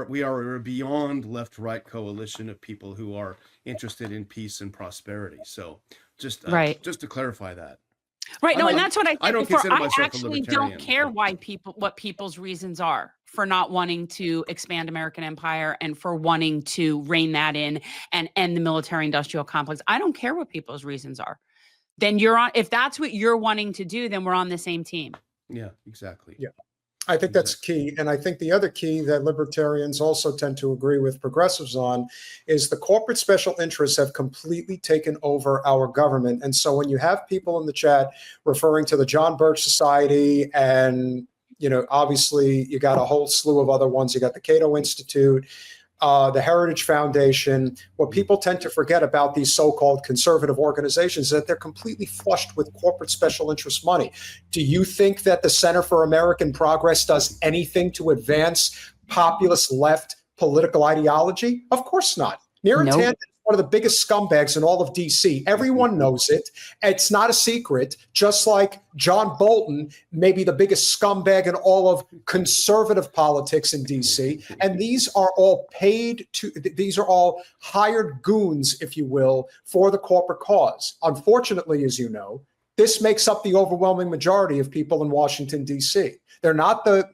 we are a beyond left-right coalition of people who are interested in peace and prosperity. So Right. just to clarify that. Right. No, and that's what I I said don't before. consider I myself a actually libertarian, don't care but what people's reasons are for not wanting to expand American empire and for wanting to rein that in and end the military industrial complex. I don't care what people's reasons are. Then if that's what you're wanting to do, then we're on the same team. yeah, exactly. Yeah. I think that's key. And I think the other key that libertarians also tend to agree with progressives on is the corporate special interests have completely taken over our government. And so when you have people in the chat referring to the John Birch Society and, obviously you got a whole slew of other ones, you got the Cato Institute, the Heritage Foundation, what people tend to forget about these so-called conservative organizations is that they're completely flushed with corporate special interest money. Do you think that the Center for American Progress does anything to advance populist left political ideology? Of course not. Neera Tanden is one of the biggest scumbags in all of DC. Everyone knows it. It's not a secret, just like John Bolton may be the biggest scumbag in all of conservative politics in DC. And these are all these are all hired goons, if you will, for the corporate cause. Unfortunately, as you know, this makes up the overwhelming majority of people in Washington, DC. They're not the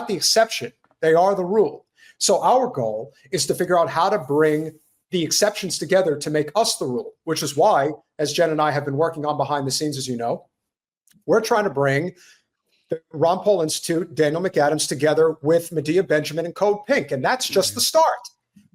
exception. They are the rule. So our goal is to figure out how to bring the exceptions together to make us the rule, which is why, as Jen and I have been working on behind the scenes, as you know, we're trying to bring the Ron Paul Institute, Daniel McAdams together with Medea Benjamin and Code Pink. And that's just the start.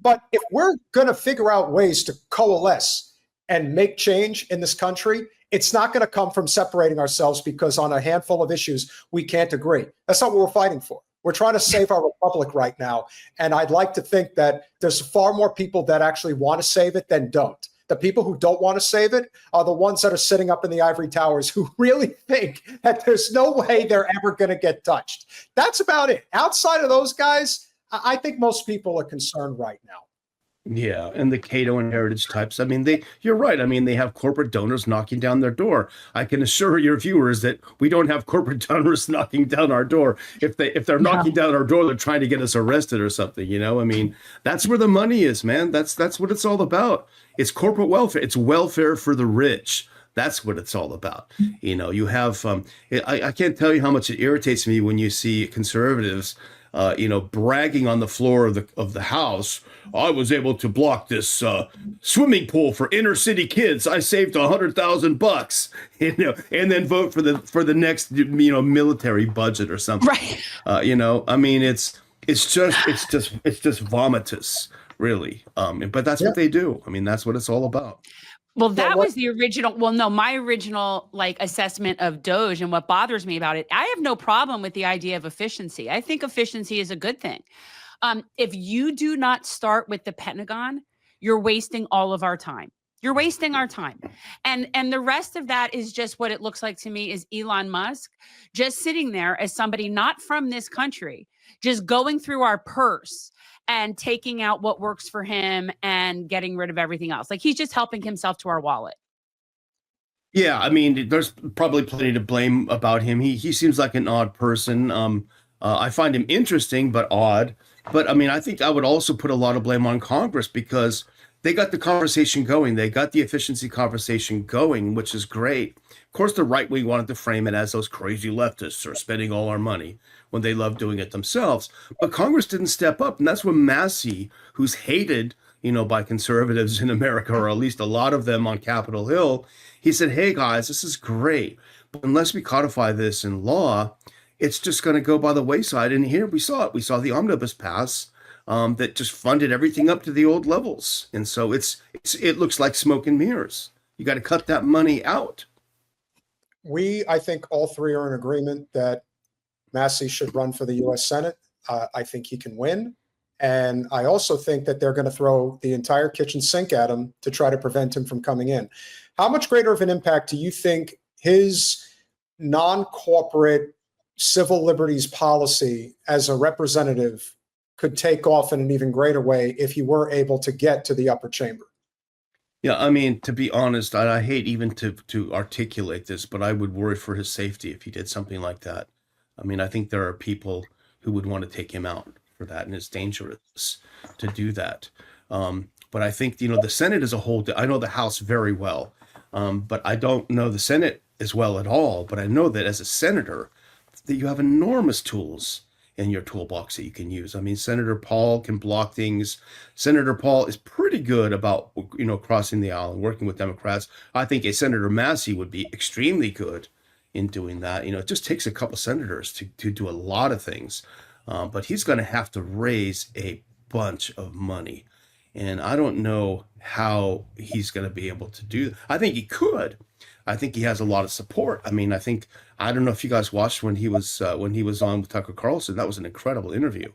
But if we're going to figure out ways to coalesce and make change in this country, it's not going to come from separating ourselves because on a handful of issues, we can't agree. That's not what we're fighting for. We're trying to save our republic right now. And I'd like to think that there's far more people that actually want to save it than don't. The people who don't want to save it are the ones that are sitting up in the ivory towers who really think that there's no way they're ever going to get touched. That's about it. Outside of those guys, I think most people are concerned right now. Yeah, and the Cato and Heritage types. I mean, you're right. I mean, they have corporate donors knocking down their door. I can assure your viewers that we don't have corporate donors knocking down our door. If they're knocking down our door, they're trying to get us arrested or something, I mean, that's where the money is, man. That's what it's all about. It's corporate welfare. It's welfare for the rich. That's what it's all about. You have I can't tell you how much it irritates me when you see conservatives bragging on the floor of the House. I was able to block this swimming pool for inner city kids. I saved $100,000, and then vote for the next military budget or something. Right. I mean, it's just vomitous, really. But that's what they do. I mean, that's what it's all about. Well, that was the original. Well, no, my original assessment of Doge and what bothers me about it. I have no problem with the idea of efficiency. I think efficiency is a good thing. If you do not start with the Pentagon, you're wasting all of our time. You're wasting our time. And the rest of that is just what it looks like to me is Elon Musk just sitting there as somebody not from this country, just going through our purse and taking out what works for him and getting rid of everything else. Like he's just helping himself to our wallet. Yeah, I mean, there's probably plenty to blame about him. He seems like an odd person. I find him interesting, but odd. But I mean, I think I would also put a lot of blame on Congress because they got the conversation going. They got the efficiency conversation going, which is great. Of course, the right wing wanted to frame it as those crazy leftists are spending all our money when they love doing it themselves. But Congress didn't step up. And that's when Massie, who's hated, by conservatives in America, or at least a lot of them on Capitol Hill, he said, hey, guys, this is great. But unless we codify this in law, it's just going to go by the wayside. And here we saw it. We saw the omnibus pass that just funded everything up to the old levels. And so it looks like smoke and mirrors. You got to cut that money out. I think all three are in agreement that Massie should run for the U.S. Senate. I think he can win. And I also think that they're going to throw the entire kitchen sink at him to try to prevent him from coming in. How much greater of an impact do you think his non-corporate civil liberties policy as a representative could take off in an even greater way if he were able to get to the upper chamber? Yeah, I mean, to be honest, I hate even to articulate this, but I would worry for his safety if he did something like that. I mean, I think there are people who would want to take him out for that, and it's dangerous to do that. But I think, the Senate as a whole, I know the House very well, but I don't know the Senate as well at all. But I know that as a senator, that you have enormous tools in your toolbox that you can use. I mean, Senator Paul can block things. Senator Paul is pretty good about, crossing the aisle and working with Democrats. I think a Senator Massie would be extremely good in doing that. It just takes a couple senators to do a lot of things. But he's going to have to raise a bunch of money. And I don't know how he's going to be able to do that. I think he could. I think he has a lot of support. I mean, I don't know if you guys watched when he was on with Tucker Carlson. That was an incredible interview.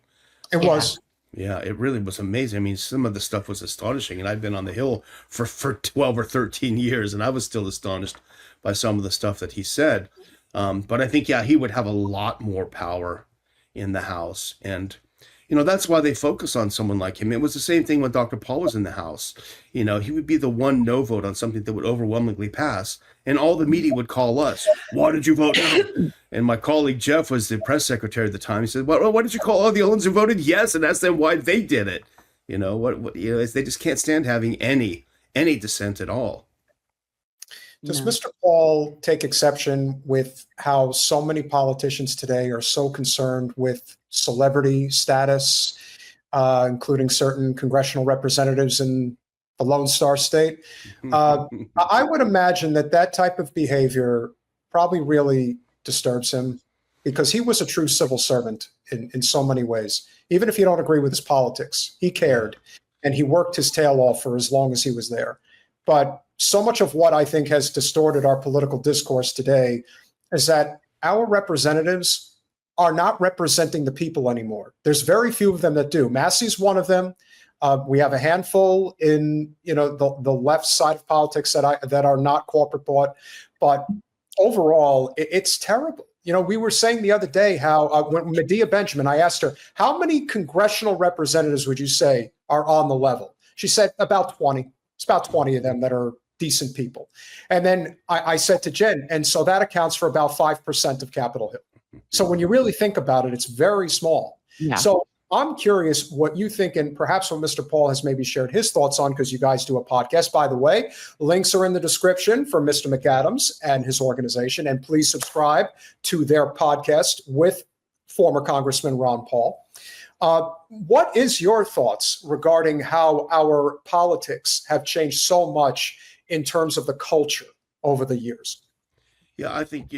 It was. Yeah, it really was amazing. I mean, some of the stuff was astonishing, and I've been on the Hill for 12 or 13 years, and I was still astonished by some of the stuff that he said. But I think, he would have a lot more power in the House. And, that's why they focus on someone like him. It was the same thing when Dr. Paul was in the House. He would be the one no vote on something that would overwhelmingly pass. And all the media would call us, why did you vote no? And my colleague Jeff was the press secretary at the time. He said, well, why did you call all the ones who voted yes and ask them why they did it? They just can't stand having any dissent at all. Does Mr. Paul take exception with how so many politicians today are so concerned with celebrity status, including certain congressional representatives in the Lone Star State? I would imagine that type of behavior probably really disturbs him, because he was a true civil servant in so many ways. Even if you don't agree with his politics, he cared, and he worked his tail off for as long as he was there. But so much of what I think has distorted our political discourse today is that our representatives are not representing the people anymore. There's very few of them that do. Massey's one of them. We have a handful in the left side of politics that are not corporate bought, but overall, it's terrible. We were saying the other day how when Medea Benjamin, I asked her, how many congressional representatives would you say are on the level? She said about 20. It's about 20 of them that are decent people. And then I said to Jen, and so that accounts for about 5% of Capitol Hill. So when you really think about it, it's very small. Yeah. So I'm curious what you think, and perhaps what Mr. Paul has maybe shared his thoughts on, because you guys do a podcast. By the way, links are in the description for Mr. McAdams and his organization. And please subscribe to their podcast with former Congressman Ron Paul. What is your thoughts regarding how our politics have changed so much in terms of the culture over the years? Yeah, I think,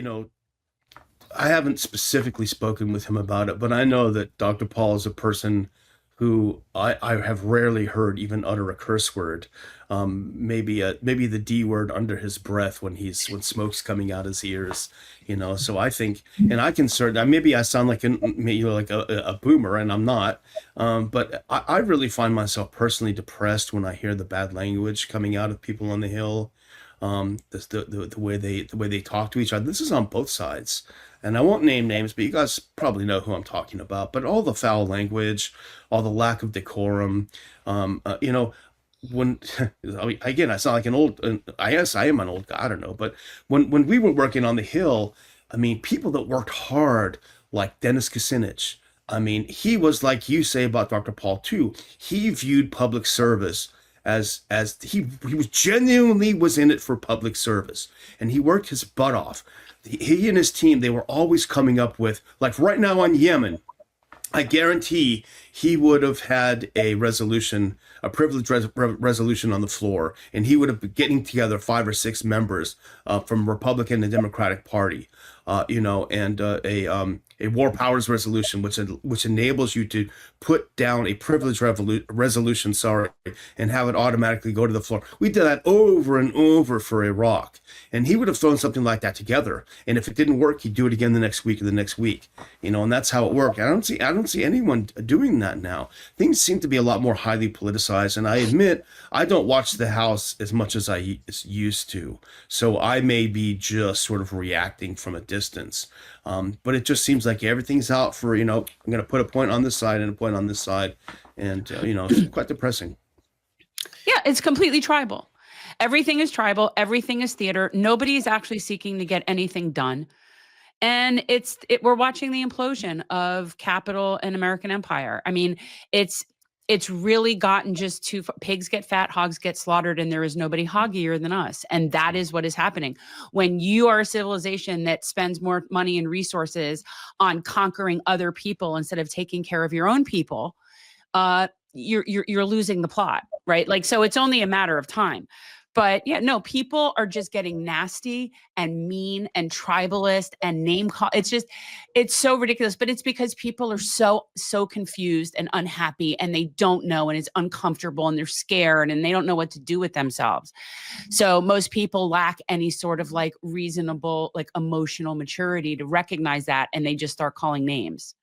I haven't specifically spoken with him about it, but I know that Dr. Paul is a person who I have rarely heard even utter a curse word. Maybe the D word under his breath when smoke's coming out his ears, So I think, and I can maybe I sound like a boomer, and I'm not. But I really find myself personally depressed when I hear the bad language coming out of people on the Hill. The way they talk to each other. This is on both sides. And I won't name names, but you guys probably know who I'm talking about. But all the foul language, all the lack of decorum, when again, I sound like an old. I guess I am an old guy. I don't know, but when we were working on the Hill, I mean, people that worked hard, like Dennis Kucinich. I mean, he was like you say about Dr. Paul too. He viewed public service as he was genuinely was in it for public service, and he worked his butt off. He and his team, they were always coming up with, like right now on Yemen, I guarantee he would have had a resolution, a privileged resolution on the floor, and he would have been getting together 5 or 6 members from Republican and Democratic Party, and a war powers resolution, which enables you to put down a privileged resolution, and have it automatically go to the floor. We did that over and over for Iraq, and he would have thrown something like that together. And if it didn't work, he'd do it again the next week or the next week, and that's how it worked. I don't see anyone doing that now. Things seem to be a lot more highly politicized, and I admit I don't watch the House as much as I used to, so I may be just sort of reacting from a distance. But it just seems like everything's out for, I'm going to put a point on this side and a point on this side. And, it's quite depressing. Yeah, it's completely tribal. Everything is tribal. Everything is theater. Nobody is actually seeking to get anything done. And we're watching the implosion of capital and American empire. I mean, it's really gotten just too far. Pigs get fat, hogs get slaughtered, and there is nobody hoggier than us. And that is what is happening. When you are a civilization that spends more money and resources on conquering other people instead of taking care of your own people, you're losing the plot, right? Like, so it's only a matter of time. But yeah, no, people are just getting nasty and mean and tribalist and name call. It's so ridiculous. But it's because people are so confused and unhappy, and they don't know, and it's uncomfortable, and they're scared, and they don't know what to do with themselves. So most people lack any sort of like reasonable, like emotional maturity to recognize that, and they just start calling names.